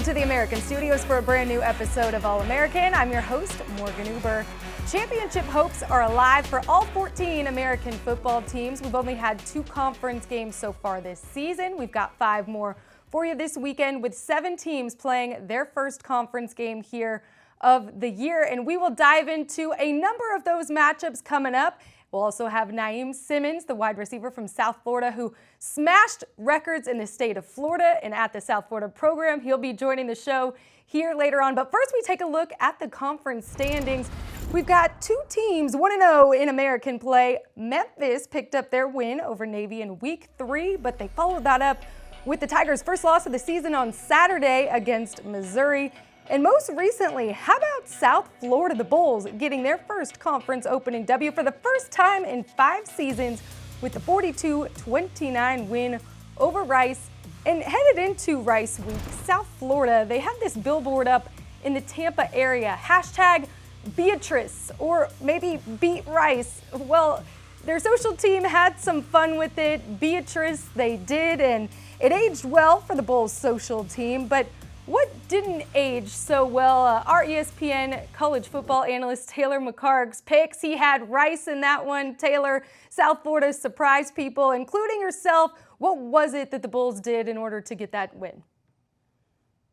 to the American Studios for a brand new episode of All-American. I'm your host, Morgan Uber. Championship hopes are alive for all 14 American football teams. We've only had 2 conference games so far this season. We've got 5 more for you this weekend with 7 teams playing their first conference game here of the year. And we will dive into a number of those matchups coming up. We'll also have Naiem Simmons, the wide receiver from South Florida, who smashed records in the state of Florida and at the South Florida program. He'll be joining the show here later on. But first, we take a look at the conference standings. We've got 2 teams, 1-0 in American play. Memphis picked up their win over Navy in week 3, but they followed that up with the Tigers' first loss of the season on Saturday against Missouri. And most recently, how about South Florida, the Bulls, getting their first conference opening W for the first time in 5 seasons with the 42-29 win over Rice. And headed into Rice week, South Florida, they have this billboard up in the Tampa area, hashtag Beatrice, or maybe Beat Rice. Well, their social team had some fun with it. Beatrice, they did, and it aged well for the Bulls' social team, but what didn't age so well? Our ESPN college football analyst Taylor McHargue's picks. He had Rice in that one. Taylor, South Florida surprised people, including yourself. What was it that the Bulls did in order to get that win?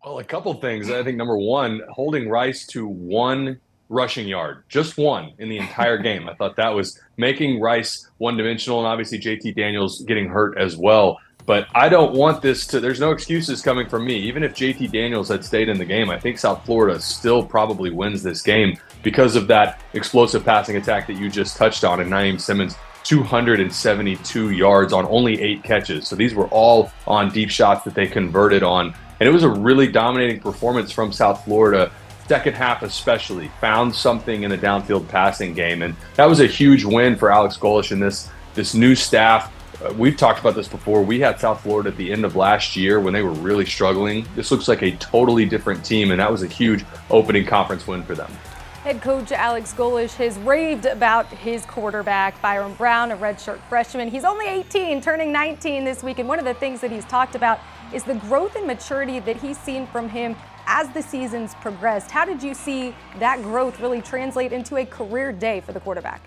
Well, a couple things. I think number one, holding Rice to 1 rushing yard, just 1 in the entire game. I thought that was making Rice one-dimensional, and obviously JT Daniels getting hurt as well. But I don't want this to – there's no excuses coming from me. Even if JT Daniels had stayed in the game, I think South Florida still probably wins this game because of that explosive passing attack that you just touched on. And Naiem Simmons, 272 yards on only 8 catches. So these were all on deep shots that they converted on. And it was a really dominating performance from South Florida. Second half especially, found something in the downfield passing game. And that was a huge win for Alex Golesh and this new staff. We've talked about this before. We had South Florida at the end of last year when they were really struggling. This looks like a totally different team, and that was a huge opening conference win for them. Head coach Alex Golesh has raved about his quarterback, Byron Brown, a redshirt freshman. He's only 18, turning 19 this week, and one of the things that he's talked about is the growth and maturity that he's seen from him as the season's progressed. How did you see that growth really translate into a career day for the quarterback?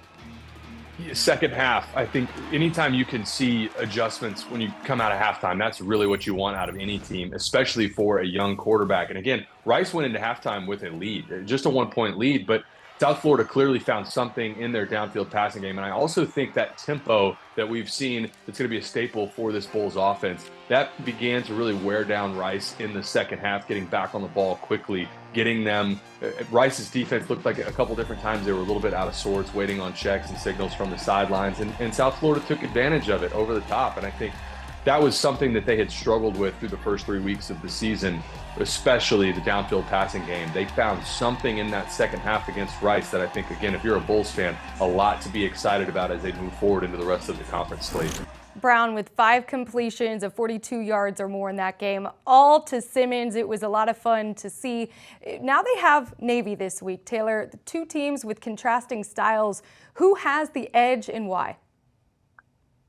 Second half, I think anytime you can see adjustments when you come out of halftime, that's really what you want out of any team, especially for a young quarterback. And again, Rice went into halftime with a lead, just a 1-point lead, but South Florida clearly found something in their downfield passing game. And I also think that tempo that we've seen that's going to be a staple for this Bulls offense, that began to really wear down Rice in the second half, getting back on the ball quickly, getting them. Rice's defense looked like a couple different times they were a little bit out of sorts, waiting on checks and signals from the sidelines. And South Florida took advantage of it over the top. And I think that was something that they had struggled with through the first 3 weeks of the season, especially the downfield passing game. They found something in that second half against Rice that I think, again, if you're a Bulls fan, a lot to be excited about as they move forward into the rest of the conference slate. Brown with 5 completions of 42 yards or more in that game, all to Simmons. It was a lot of fun to see. Now they have Navy this week. Taylor, the 2 teams with contrasting styles. Who has the edge and why?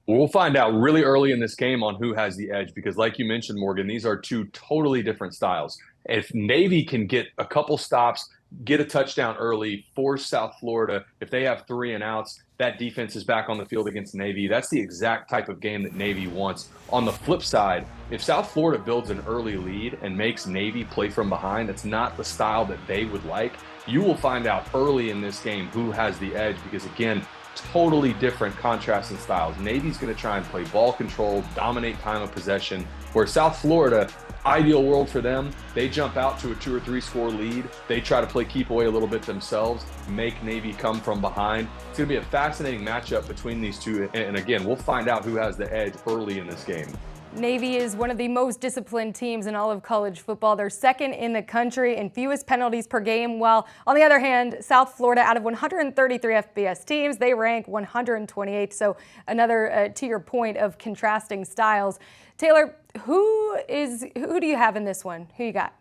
We'll find out really early in this game on who has the edge because, like you mentioned, Morgan, these are 2 totally different styles. If Navy can get a couple stops, get a touchdown early, force South Florida, if they have 3 and outs, that defense is back on the field against Navy. That's the exact type of game that Navy wants. On the flip side, if South Florida builds an early lead and makes Navy play from behind, that's not the style that they would like. You will find out early in this game who has the edge because, again, totally different contrasting styles. Navy's going to try and play ball control, dominate time of possession, where South Florida, ideal world for them, they jump out to a 2 or 3 score lead. They try to play keep away a little bit themselves, make Navy come from behind. It's going to be a fascinating matchup between these 2. And again, we'll find out who has the edge early in this game. Navy is one of the most disciplined teams in all of college football. They're second in the country in fewest penalties per game, while on the other hand, South Florida, out of 133 FBS teams, they rank 128th. So another, to your point, of contrasting styles. Taylor, who do you have in this one? Who you got?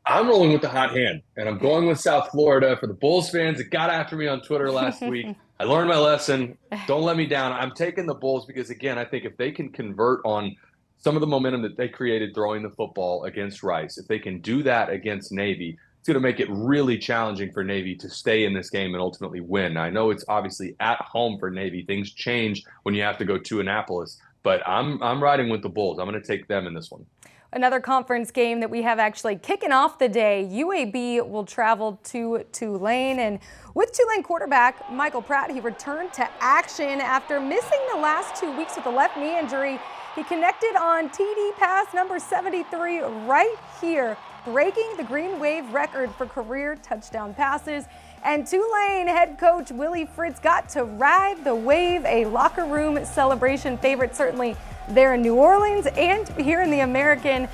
I'm rolling with the hot hand, and I'm going with South Florida. For the Bulls fans that got after me on Twitter last week, I learned my lesson. Don't let me down. I'm taking the Bulls because, again, I think if they can convert on some of the momentum that they created throwing the football against Rice, if they can do that against Navy, it's going to make it really challenging for Navy to stay in this game and ultimately win. Now, I know it's obviously at home for Navy. Things change when you have to go to Annapolis, but I'm riding with the Bulls. I'm going to take them in this one. Another conference game that we have actually kicking off the day. UAB will travel to Tulane, and with Tulane quarterback Michael Pratt, he returned to action after missing the last 2 weeks with a left knee injury. He connected on TD pass number 73 right here, breaking the Green Wave record for career touchdown passes. And Tulane head coach Willie Fritz got to ride the wave, a locker room celebration favorite certainly there in New Orleans and here in the American.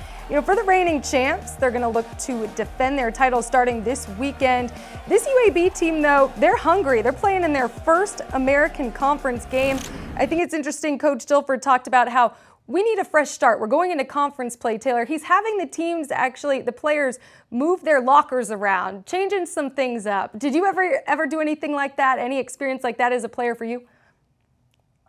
For the reigning champs, they're going to look to defend their title starting this weekend. This UAB team, though, they're hungry. They're playing in their first American Conference game. I think it's interesting, Coach Dilfer talked about how we need a fresh start. We're going into conference play, Taylor. He's having the teams, the players, move their lockers around, changing some things up. Did you ever do anything like that? Any experience like that as a player for you?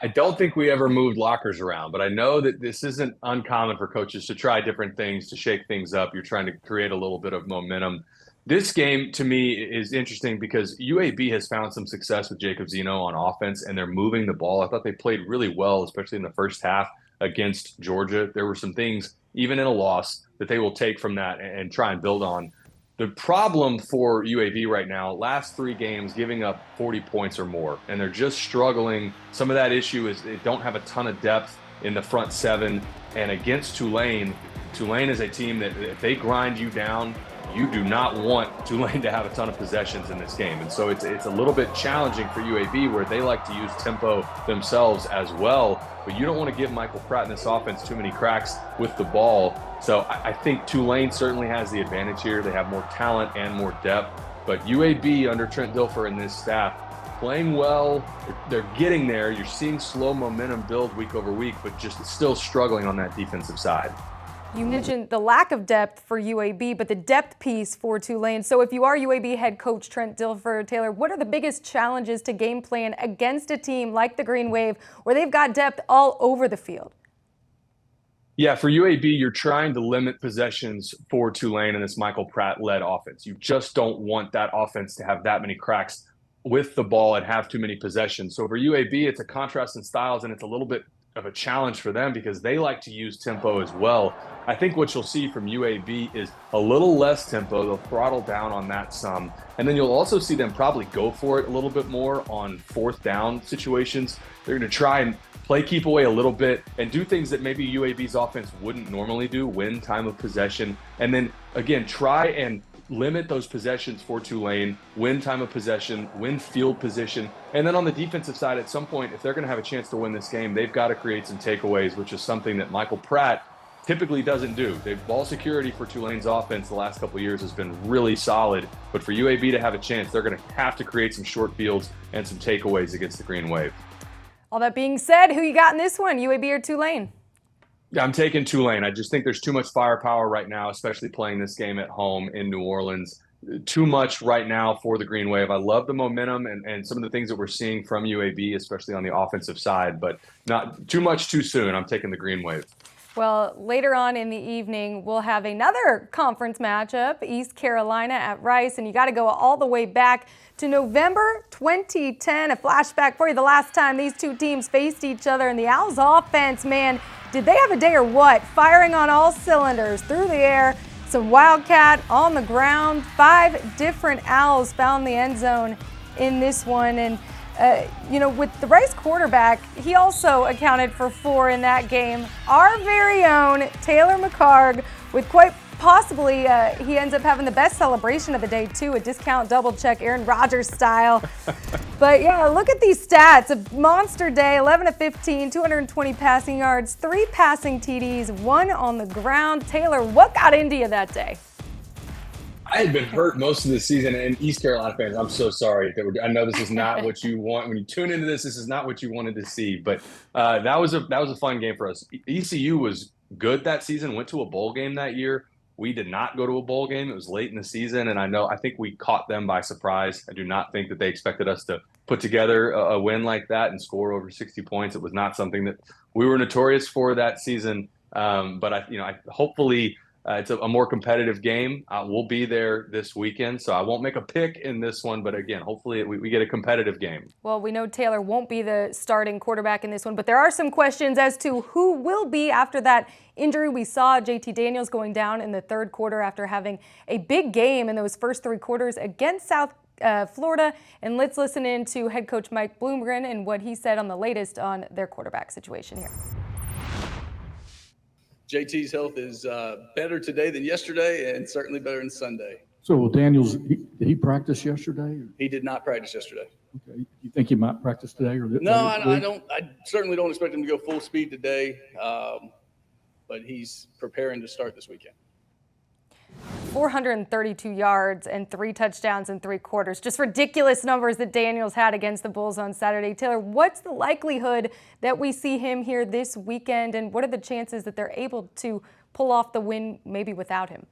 I don't think we ever moved lockers around, but I know that this isn't uncommon for coaches to try different things, to shake things up. You're trying to create a little bit of momentum. This game, to me, is interesting because UAB has found some success with Jacob Zeno on offense, and they're moving the ball. I thought they played really well, especially in the first half against Georgia. There were some things, even in a loss, that they will take from that and try and build on. The problem for UAB right now, last 3 games, giving up 40 points or more, and they're just struggling. Some of that issue is they don't have a ton of depth in the front 7. And against Tulane, Tulane is a team that if they grind you down, you do not want Tulane to have a ton of possessions in this game. And so it's a little bit challenging for UAB where they like to use tempo themselves as well. But you don't want to give Michael Pratt in this offense too many cracks with the ball. So I think Tulane certainly has the advantage here. They have more talent and more depth. But UAB under Trent Dilfer and this staff playing well. They're getting there. You're seeing slow momentum build week over week, but just still struggling on that defensive side. You mentioned the lack of depth for UAB, but the depth piece for Tulane. So if you are UAB head coach Trent Dilfer, Taylor, what are the biggest challenges to game plan against a team like the Green Wave where they've got depth all over the field? Yeah, for UAB, you're trying to limit possessions for Tulane in this Michael Pratt-led offense. You just don't want that offense to have that many cracks with the ball and have too many possessions. So for UAB, it's a contrast in styles, and it's a little bit of a challenge for them because they like to use tempo as well. I think what you'll see from UAB is a little less tempo. They'll throttle down on that some. And then you'll also see them probably go for it a little bit more on 4th down situations. They're going to try and play keep away a little bit and do things that maybe UAB's offense wouldn't normally do, win time of possession. And then, again, try and limit those possessions for Tulane, win time of possession, win field position. And then on the defensive side, at some point, if they're going to have a chance to win this game, they've got to create some takeaways, which is something that Michael Pratt typically doesn't do. Ball security for Tulane's offense the last couple of years has been really solid, but for UAB to have a chance, they're going to have to create some short fields and some takeaways against the Green Wave. All that being said, who you got in this one, UAB or Tulane? Yeah, I'm taking Tulane. I just think there's too much firepower right now, especially playing this game at home in New Orleans. Too much right now for the Green Wave. I love the momentum and some of the things that we're seeing from UAB, especially on the offensive side, but not too much too soon. I'm taking the Green Wave. Well, later on in the evening, we'll have another conference matchup, East Carolina at Rice, and you got to go all the way back to November 2010, a flashback for you, the last time these two teams faced each other. And the Owls offense, man, did they have a day or what? Firing on all cylinders through the air, some Wildcat on the ground. 5 different Owls found the end zone in this one. And with the Rice quarterback, he also accounted for 4 in that game. Our very own Taylor McHargue, with quite possibly, he ends up having the best celebration of the day, too, a discount double check, Aaron Rodgers style. But yeah, look at these stats. A monster day, 11 of 15, 220 passing yards, 3 passing TDs, 1 on the ground. Taylor, what got into you that day? I had been hurt most of the season, and East Carolina fans, I'm so sorry. I know this is not what you want. When you tune into this, this is not what you wanted to see. But that was a fun game for us. ECU was good that season, went to a bowl game that year. We did not go to a bowl game. It was late in the season, and I think we caught them by surprise. I do not think that they expected us to put together a win like that and score over 60 points. It was not something that we were notorious for that season. But hopefully it's a more competitive game. We'll be there this weekend, so I won't make a pick in this one. But again, hopefully we get a competitive game. Well, we know Taylor won't be the starting quarterback in this one, but there are some questions as to who will be after that injury. We saw JT Daniels going down in the third quarter after having a big game in those first three quarters against South Florida. And let's listen in to head coach Mike Bloomgren and what he said on the latest on their quarterback situation here. JT's health is better today than yesterday, and certainly better than Sunday. So Daniels, did he practice yesterday? He did not practice yesterday. Okay. You think he might practice today? No, I don't. I certainly don't expect him to go full speed today, but he's preparing to start this weekend. 432 yards and 3 touchdowns in 3 quarters. Just ridiculous numbers that Daniels had against the Bulls on Saturday. Taylor, what's the likelihood that we see him here this weekend, and what are the chances that they're able to pull off the win maybe without him?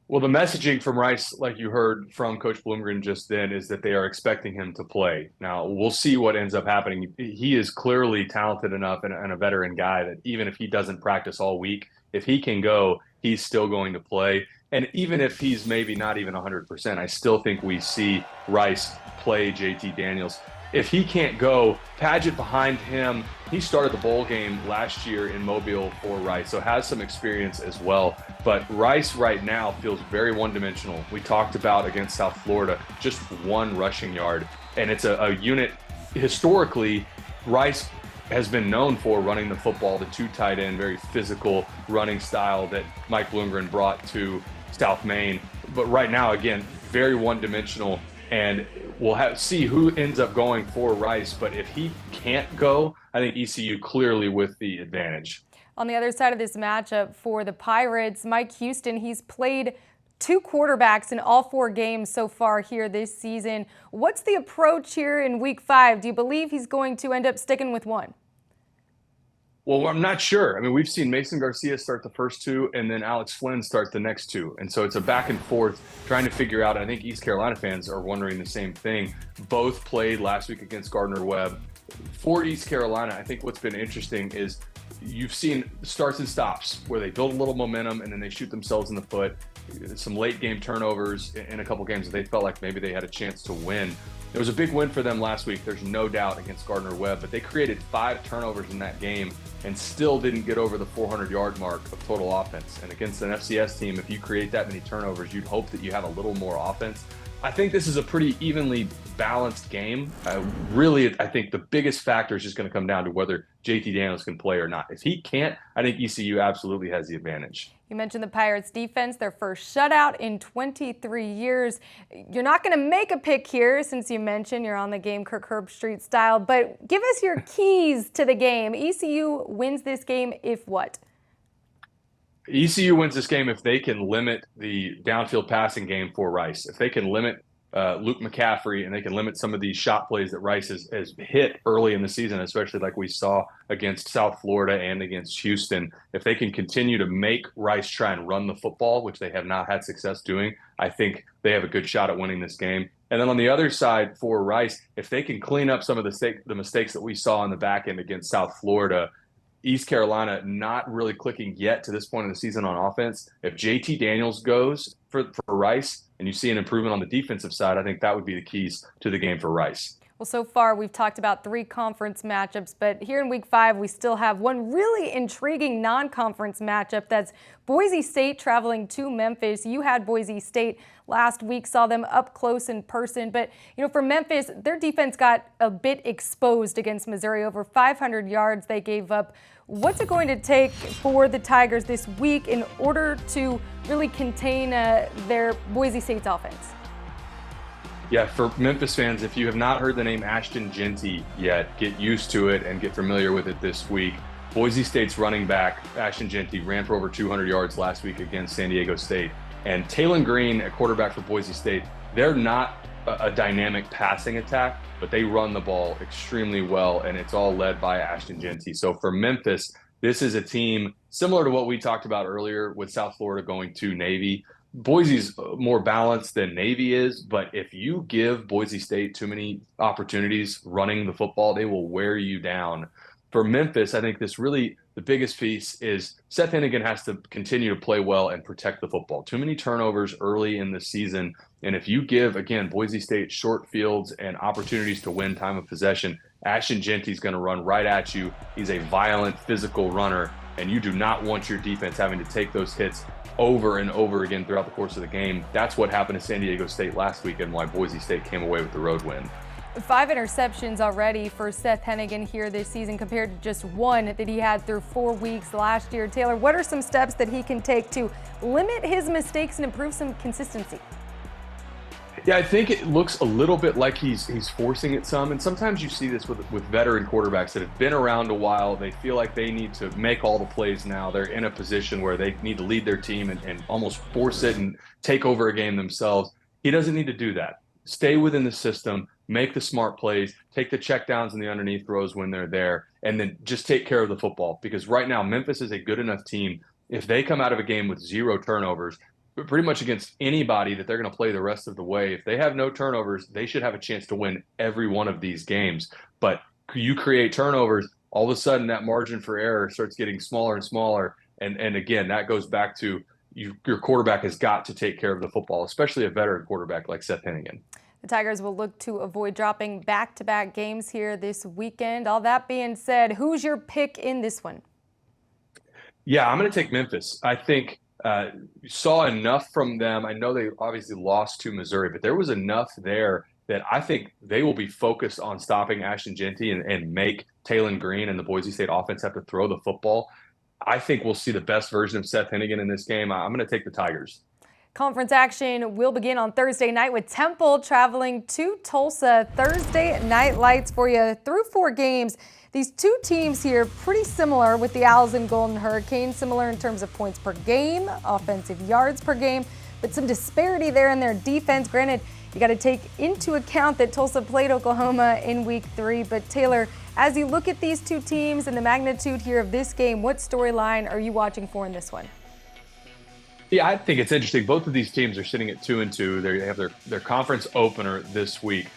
Well, the messaging from Rice, like you heard from Coach Bloomgren just then, is that they are expecting him to play. Now, we'll see what ends up happening. He is clearly talented enough and a veteran guy that even if he doesn't practice all week, if he can go, he's still going to play. And even if he's maybe not even 100%, I still think we see Rice play JT Daniels. If he can't go, Padgett behind him, he started the bowl game last year in Mobile for Rice, so has some experience as well. But Rice right now feels very one-dimensional. We talked about against South Florida, just 1 rushing yard. And it's a unit, historically, Rice has been known for running the football, the 2 tight end, very physical running style that Mike Bloomgren brought to South Maine. But right now, again, very one-dimensional, and we'll see who ends up going for Rice. But if he can't go, I think ECU clearly with the advantage. On the other side of this matchup for the Pirates, Mike Houston, he's played 2 quarterbacks in all 4 games so far here this season. What's the approach here in week 5? Do you believe he's going to end up sticking with one? Well, I'm not sure. I mean, we've seen Mason Garcia start the first 2 and then Alex Flynn start the next 2. And so it's a back and forth trying to figure out. I think East Carolina fans are wondering the same thing. Both played last week against Gardner-Webb. For East Carolina, I think what's been interesting is you've seen starts and stops where they build a little momentum and then they shoot themselves in the foot. Some late game turnovers in a couple games that they felt like maybe they had a chance to win. It was a big win for them last week, there's no doubt, against Gardner-Webb, but they created 5 turnovers in that game and still didn't get over the 400-yard mark of total offense. And against an FCS team, if you create that many turnovers, you'd hope that you have a little more offense. I think this is a pretty evenly balanced game. Really, I think the biggest factor is just going to come down to whether JT Daniels can play or not. If he can't, I think ECU absolutely has the advantage. You mentioned the Pirates defense, their first shutout in 23 years. You're not going to make a pick here since you mentioned you're on the game Kirk Herbstreit style, but give us your keys to the game. ECU wins this game if what? ECU wins this game if they can limit the downfield passing game for Rice. If they can limit Luke McCaffrey and they can limit some of these shot plays that Rice has hit early in the season, especially like we saw against South Florida and against Houston. If they can continue to make Rice try and run the football, which they have not had success doing, I think they have a good shot at winning this game. And then on the other side for Rice, if they can clean up some of the mistakes that we saw in the back end against South Florida, East Carolina not really clicking yet to this point in the season on offense. If JT Daniels goes for Rice and you see an improvement on the defensive side, I think that would be the keys to the game for Rice. Well, so far we've talked about 3 conference matchups, but here in week 5 we still have one really intriguing non-conference matchup. That's Boise State traveling to Memphis. You had Boise State last week, saw them up close in person, but for Memphis, their defense got a bit exposed against Missouri. Over 500 yards they gave up. What's it going to take for the Tigers this week in order to really contain their Boise State's offense? Yeah, for Memphis fans, if you have not heard the name Ashton Jeanty yet, get used to it and get familiar with it this week. Boise State's running back, Ashton Jeanty, ran for over 200 yards last week against San Diego State. And Talon Green, at quarterback for Boise State, they're not a dynamic passing attack, but they run the ball extremely well, and it's all led by Ashton Jeanty. So for Memphis, this is a team similar to what we talked about earlier with South Florida going to Navy. Boise's more balanced than Navy is, but if you give Boise State too many opportunities running the football, they will wear you down. for Memphis, I think the biggest piece is Seth Hennigan has to continue to play well and protect the football. Too many turnovers early in the season. And if you give, again, Boise State short fields and opportunities to win time of possession, Ashton Genty's going to run right at you. He's a violent, physical runner, and you do not want your defense having to take those hits over and over again throughout the course of the game. That's what happened to San Diego State last week and why Boise State came away with the road win. 5 interceptions already for Seth Hennigan here this season compared to just 1 that he had through 4 weeks last year. Taylor, what are some steps that he can take to limit his mistakes and improve some consistency? Yeah, I think it looks a little bit like he's forcing it some. And sometimes you see this with veteran quarterbacks that have been around a while. They feel like they need to make all the plays now. They're in a position where they need to lead their team and almost force it and take over a game themselves. He doesn't need to do that. Stay within the system, make the smart plays, take the checkdowns and the underneath throws when they're there, and then just take care of the football. Because right now, Memphis is a good enough team. If they come out of a game with 0 turnovers, pretty much against anybody that they're going to play the rest of the way, if they have no turnovers, they should have a chance to win every one of these games. But you create turnovers, all of a sudden that margin for error starts getting smaller and smaller. And again, that goes back to your quarterback has got to take care of the football, especially a veteran quarterback like Seth Hennigan. The Tigers will look to avoid dropping back-to-back games here this weekend. All that being said, who's your pick in this one? Yeah, I'm going to take Memphis. I think saw enough from them. I know they obviously lost to Missouri, but there was enough there that I think they will be focused on stopping Ashton Genty and make Talon Green and the Boise State offense have to throw the football. I think we'll see the best version of Seth Hennigan in this game. I'm going to take the Tigers. Conference action will begin on Thursday night with Temple traveling to Tulsa. Thursday night lights for you through 4 games. These 2 teams here pretty similar with the Owls and Golden Hurricanes, similar in terms of points per game, offensive yards per game, but some disparity there in their defense. Granted, you got to take into account that Tulsa played Oklahoma in week 3. But Taylor, as you look at these 2 teams and the magnitude here of this game, what storyline are you watching for in this one? Yeah, I think it's interesting. Both of these teams are sitting at 2-2. They have their conference opener this week.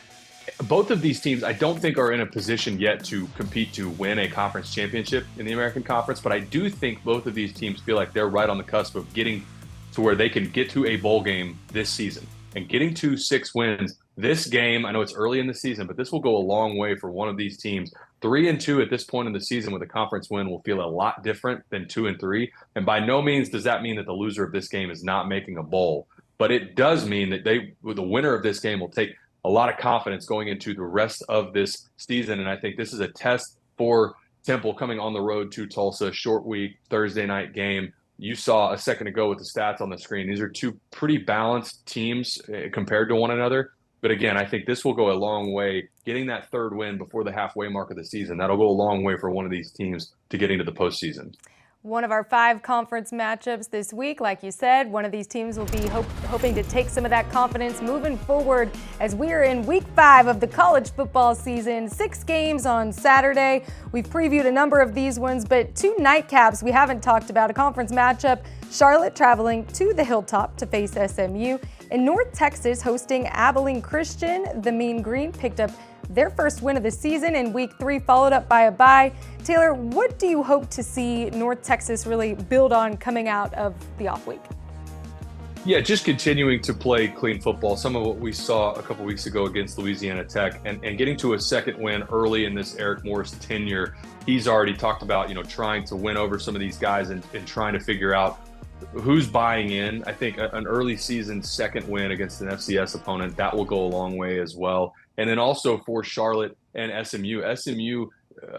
Both of these teams, I don't think, are in a position yet to compete to win a conference championship in the American Conference, but I do think both of these teams feel like they're right on the cusp of getting to where they can get to a bowl game this season. And getting to 6 wins this game, I know it's early in the season, but this will go a long way for one of these teams. 3-2 at this point in the season with a conference win will feel a lot different than 2-3. And by no means does that mean that the loser of this game is not making a bowl. But it does mean that the winner of this game will take a lot of confidence going into the rest of this season. And I think this is a test for Temple coming on the road to Tulsa, short week, Thursday night game. You saw a second ago with the stats on the screen. These are 2 pretty balanced teams compared to one another. But again, I think this will go a long way. Getting that 3rd win before the halfway mark of the season, that'll go a long way for one of these teams to getting to the postseason. One of our 5 conference matchups this week. Like you said, one of these teams will be hoping to take some of that confidence moving forward as we are in week 5 of the college football season. 6 games on Saturday. We've previewed a number of these ones, but 2 nightcaps we haven't talked about. A conference matchup, Charlotte traveling to the Hilltop to face SMU. In North Texas, hosting Abilene Christian, the Mean Green picked up their first win of the season in week 3, followed up by a bye. Taylor, what do you hope to see North Texas really build on coming out of the off week? Yeah, just continuing to play clean football. Some of what we saw a couple weeks ago against Louisiana Tech and getting to a second win early in this Eric Morris tenure. He's already talked about, trying to win over some of these guys and trying to figure out who's buying in. I think an early season second win against an FCS opponent, that will go a long way as well. And then also for Charlotte and SMU.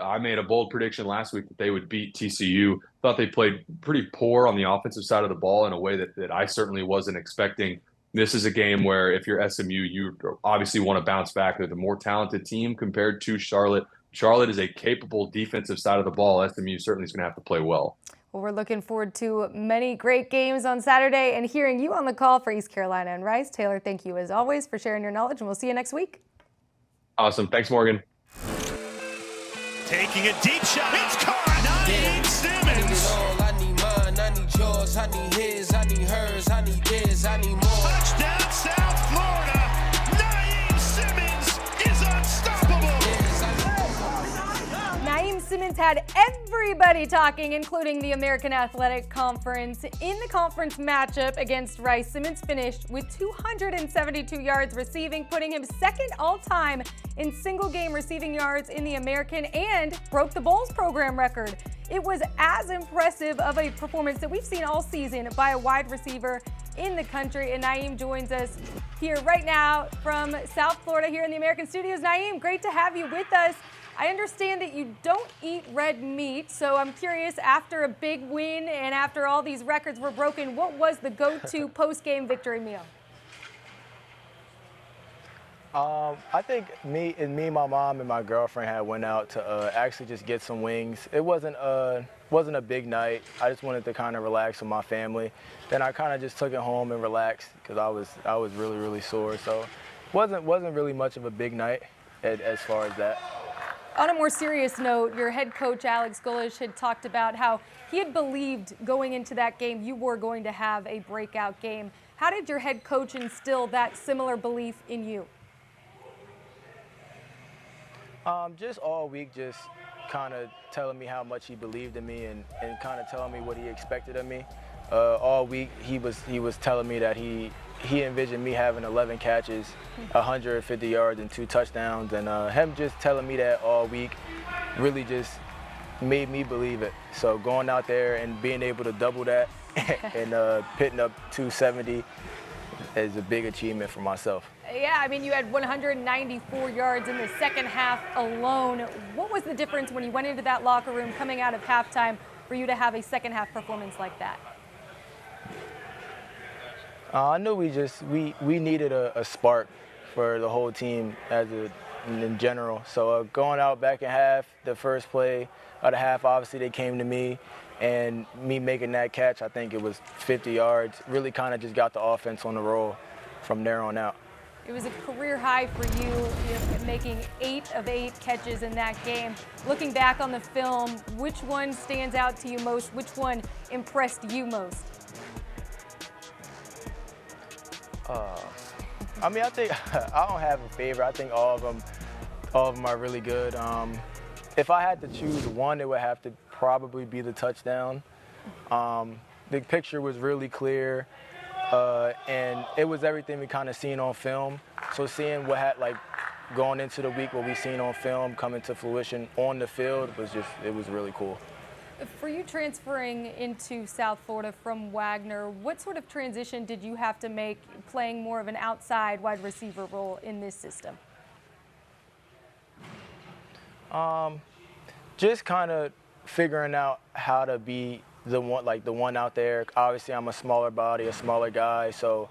I made a bold prediction last week that they would beat TCU. Thought they played pretty poor on the offensive side of the ball in a way that I certainly wasn't expecting. This is a game where if you're SMU, you obviously want to bounce back. They're the more talented team compared to Charlotte. Charlotte is a capable defensive side of the ball. SMU certainly is going to have to play well. Well, we're looking forward to many great games on Saturday and hearing you on the call for East Carolina and Rice. Taylor, thank you as always for sharing your knowledge, and we'll see you next week. Awesome. Thanks, Morgan. Taking a deep shot. It's caught. Naiem Simmons. I need mine, I need yours, I need his, I need hers, I need this, I need more. Touchdown, South Florida. Naiem Simmons is unstoppable. Naiem Simmons games had everybody talking, including the American Athletic Conference. In the conference matchup against Rice, Simmons finished with 272 yards receiving, putting him second all-time in single-game receiving yards in the American and broke the Bowls program record. It was as impressive of a performance that we've seen all season by a wide receiver in the country, and Naiem joins us here right now from South Florida here in the American Studios. Naiem, great to have you with us. I understand that you don't eat red meat, so I'm curious, after a big win and after all these records were broken, what was the go-to post-game victory meal? I think me, my mom, and my girlfriend had went out to actually just get some wings. It wasn't a big night. I just wanted to kind of relax with my family. Then I kind of just took it home and relaxed because I was really, really sore. So wasn't really much of a big night as far as that. On a more serious note, your head coach, Alex Golesh, had talked about how he had believed going into that game you were going to have a breakout game. How did your head coach instill that similar belief in you? Just all week, just kind of telling me how much he believed in me and kind of telling me what he expected of me. All week, he was telling me that he envisioned me having 11 catches, 150 yards, and 2 touchdowns. And him just telling me that all week really just made me believe it. So going out there and being able to double that and pitting up 270 is a big achievement for myself. Yeah, I mean, you had 194 yards in the second half alone. What was the difference when you went into that locker room coming out of halftime for you to have a second half performance like that? I knew we needed a spark for the whole team in general. So going out back in half, the first play of the half, obviously they came to me, and me making that catch, I think it was 50 yards, really kind of just got the offense on the roll from there on out. It was a career high for you, making 8 of 8 catches in that game. Looking back on the film, which one stands out to you most? Which one impressed you most? I mean, I think I don't have a favorite. I think all of them are really good. If I had to choose one, it would have to probably be the touchdown. The picture was really clear. And it was everything we kind of seen on film. So seeing what had going into the week, what we seen on film coming to fruition on the field it was really cool. For you transferring into South Florida from Wagner, what sort of transition did you have to make playing more of an outside wide receiver role in this system? Just kind of figuring out how to be the one out there. Obviously, I'm a smaller body, a smaller guy, so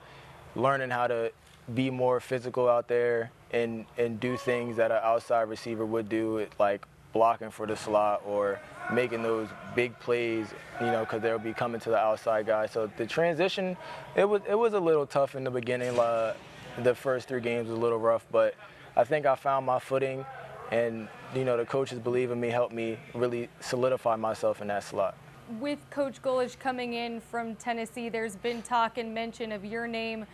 learning how to be more physical out there and do things that an outside receiver would do, like blocking for the slot or making those big plays, because they'll be coming to the outside guy. So the transition, it was a little tough in the beginning. The first 3 games was a little rough, but I think I found my footing, and the coaches believe in me, helped me really solidify myself in that slot. With Coach Golesh coming in from Tennessee, there's been talk and mention of your name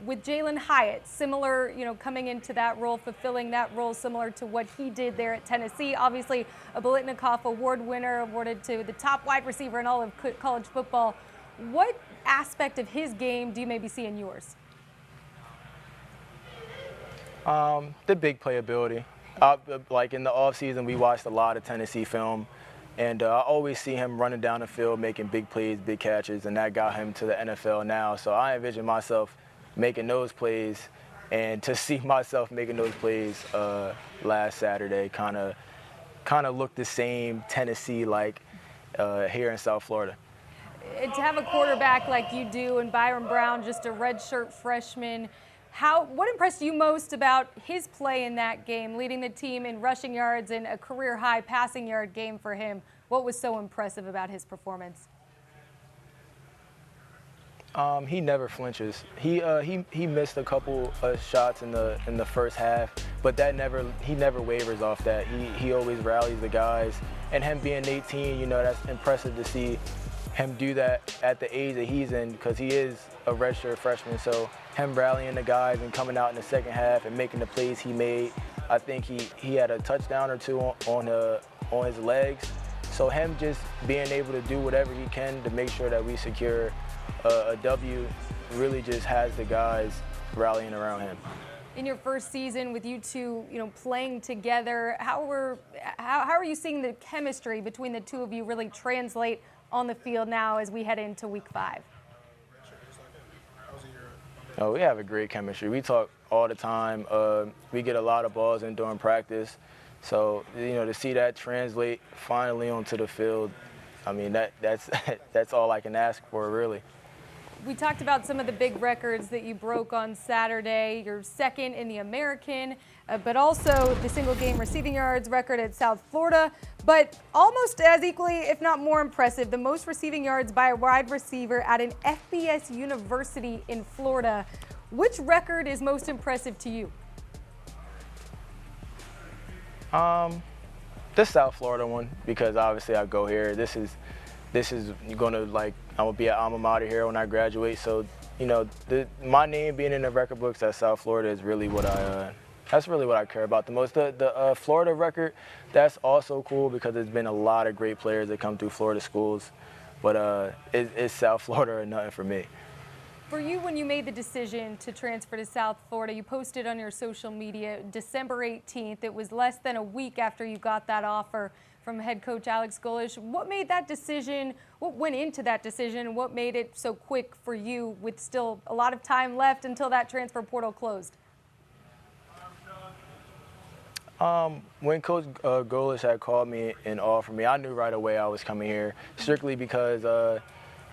with Jalen Hyatt, similar, coming into that role, fulfilling that role similar to what he did there at Tennessee. Obviously, a Biletnikoff Award winner, awarded to the top wide receiver in all of college football. What aspect of his game do you maybe see in yours? The big playability. Like in the offseason, we watched a lot of Tennessee film. And I always see him running down the field, making big plays, big catches, and that got him to the NFL now. So I envision myself making those plays, and to see myself making those plays last Saturday kind of looked the same Tennessee-like here in South Florida. To have a quarterback like you do, and Byron Brown, just a redshirt freshman, what impressed you most about his play in that game, leading the team in rushing yards and a career-high passing yard game for him? What was so impressive about his performance? He never flinches. He missed a couple shots in the first half, but he never wavers off that. He always rallies the guys, and him being 18, that's impressive to see him do that at the age that he's in, because he is a redshirt freshman. So him rallying the guys and coming out in the second half and making the plays he made, I think he had a touchdown or 2 on on his legs. So him just being able to do whatever he can to make sure that we secure a W really just has the guys rallying around him. In your first season with you two, playing together, how are you seeing the chemistry between the two of you really translate on the field now as we head into week 5? Oh, we have a great chemistry. We talk all the time. We get a lot of balls in during practice. So, to see that translate finally onto the field, I mean, that's all I can ask for, really. We talked about some of the big records that you broke on Saturday. You're second in the American, but also the single game receiving yards record at South Florida. But almost as equally, if not more impressive, the most receiving yards by a wide receiver at an FBS university in Florida. Which record is most impressive to you? The South Florida one, because obviously I go here. This is going to, I'm going to be an alma mater here when I graduate. So, my name being in the record books at South Florida is really that's really what I care about the most. The Florida record, that's also cool because there's been a lot of great players that come through Florida schools. But it's South Florida or nothing for me. For you, when you made the decision to transfer to South Florida, you posted on your social media December 18th. It was less than a week after you got that offer from head coach Alex Golesh. What made that decision? What went into that decision? What made it so quick for you with still a lot of time left until that transfer portal closed? When Coach Golesh had called me and offered me, I knew right away I was coming here, strictly because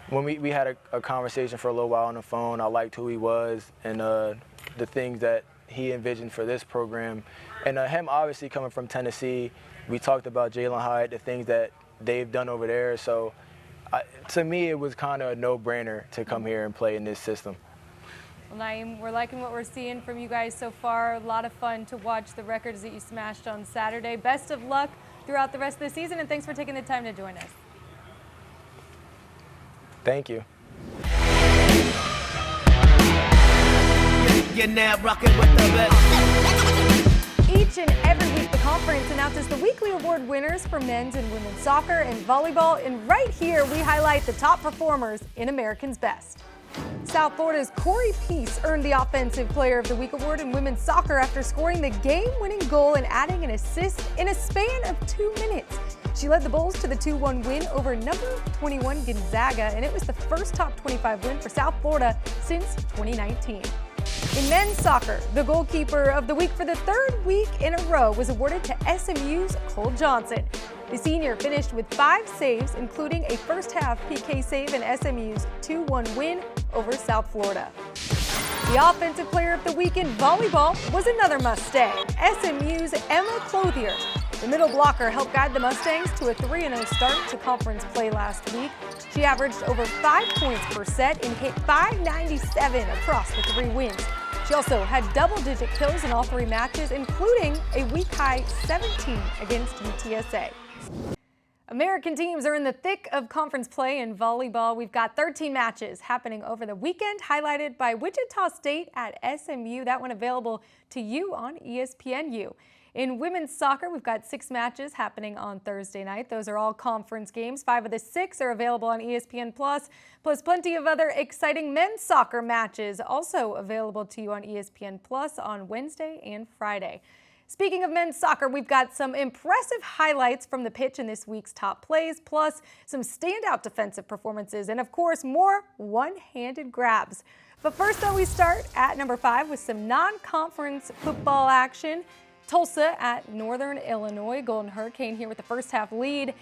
when we had a conversation for a little while on the phone, I liked who he was and the things that he envisioned for this program. And him obviously coming from Tennessee, we talked about Jalen Hyatt, the things that they've done over there. So to me, it was kind of a no-brainer to come here and play in this system. Well, Naiem, we're liking what we're seeing from you guys so far. A lot of fun to watch the records that you smashed on Saturday. Best of luck throughout the rest of the season, and thanks for taking the time to join us. Thank you. You're now rocking with the best. Each and every week, the conference announces the weekly award winners for men's and women's soccer and volleyball. And right here, we highlight the top performers in America's Best. South Florida's Corey Peace earned the Offensive Player of the Week award in women's soccer after scoring the game-winning goal and adding an assist in a span of 2 minutes. She led the Bulls to the 2-1 win over number 21 Gonzaga, and it was the first top 25 win for South Florida since 2019. In men's soccer, the goalkeeper of the week for the 3rd week in a row was awarded to SMU's Cole Johnson. The senior finished with 5 saves, including a first-half PK save in SMU's 2-1 win over South Florida. The Offensive Player of the Week in volleyball was another Mustang, SMU's Emma Clothier. The middle blocker helped guide the Mustangs to a 3-0 start to conference play last week. She averaged over 5 points per set and hit .597 across the 3 wins. She also had double-digit kills in all 3 matches, including a week-high 17 against UTSA. American teams are in the thick of conference play in volleyball. We've got 13 matches happening over the weekend, highlighted by Wichita State at SMU. That one available to you on ESPNU. In women's soccer, we've got 6 matches happening on Thursday night. Those are all conference games. 5 of the 6 are available on ESPN+, plus plenty of other exciting men's soccer matches also available to you on ESPN+ on Wednesday and Friday. Speaking of men's soccer, we've got some impressive highlights from the pitch in this week's top plays, plus some standout defensive performances, and of course, more one-handed grabs. But first, though, we start at number 5 with some non-conference football action. Tulsa at Northern Illinois. Golden Hurricane here with the first half lead.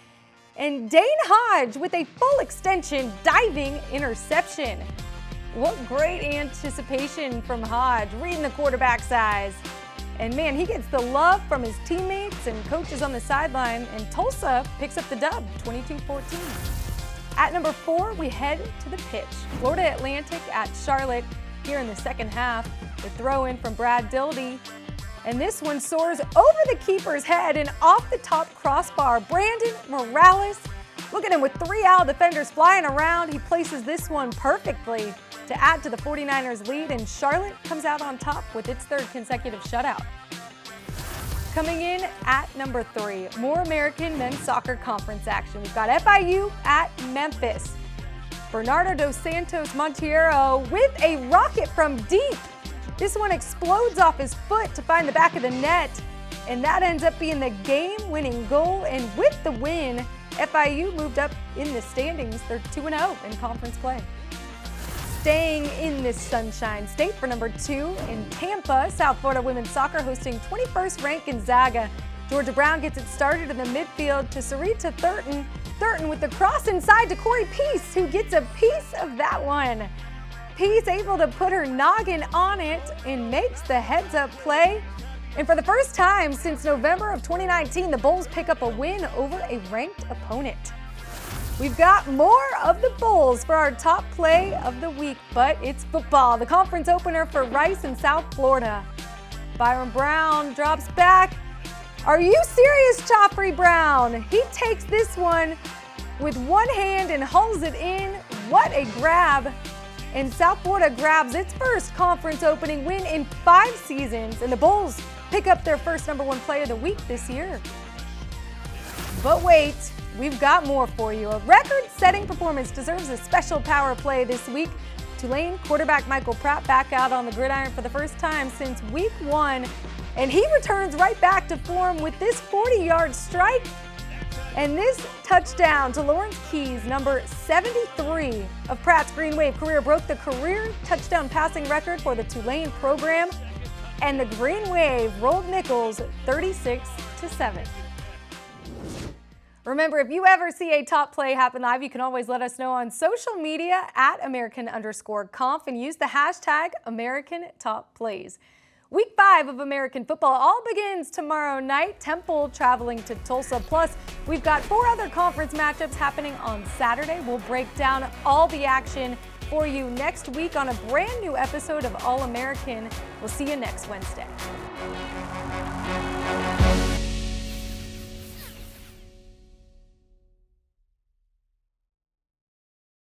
And Dane Hodge with a full extension diving interception. What great anticipation from Hodge, reading the quarterback's eyes. And man, he gets the love from his teammates and coaches on the sideline, and Tulsa picks up the dub, 22-14. At number 4, we head to the pitch. Florida Atlantic at Charlotte here in the second half. The throw in from Brad Dildy. And this one soars over the keeper's head and off the top crossbar. Brandon Morales, look at him with 3 Owl defenders flying around. He places this one perfectly to add to the 49ers lead, and Charlotte comes out on top with its 3rd consecutive shutout. Coming in at number 3, more American men's soccer conference action. We've got FIU at Memphis. Bernardo dos Santos Monteiro with a rocket from deep. This one explodes off his foot to find the back of the net, and that ends up being the game-winning goal. And with the win, FIU moved up in the standings. They're 2-0 in conference play. Staying in this Sunshine State for number 2 in Tampa, South Florida women's soccer hosting 21st ranked Gonzaga. Georgia Brown gets it started in the midfield to Sarita Thurton. Thurton with the cross inside to Corey Peace, who gets a piece of that one. Peace able to put her noggin on it and makes the heads-up play. And for the first time since November of 2019, the Bulls pick up a win over a ranked opponent. We've got more of the Bulls for our top play of the week, but it's football. The conference opener for Rice in South Florida. Byron Brown drops back. Are you serious, Joffrey Brown? He takes this one with one hand and hauls it in. What a grab. And South Florida grabs its first conference opening win in 5 seasons, and the Bulls pick up their first number 1 play of the week this year. But wait, we've got more for you. A record-setting performance deserves a special power play this week. Tulane quarterback Michael Pratt back out on the gridiron for the first time since week 1, and he returns right back to form with this 40-yard strike. And this touchdown to Lawrence Keys, number 73 of Pratt's Green Wave career, broke the career touchdown passing record for the Tulane program. And the Green Wave rolled Nichols 36-7. Remember, if you ever see a top play happen live, you can always let us know on social media at American_conf and use the hashtag AmericanTopPlays. Week 5 of American football all begins tomorrow night. Temple traveling to Tulsa. Plus, we've got 4 other conference matchups happening on Saturday. We'll break down all the action for you next week on a brand new episode of All American. We'll see you next Wednesday.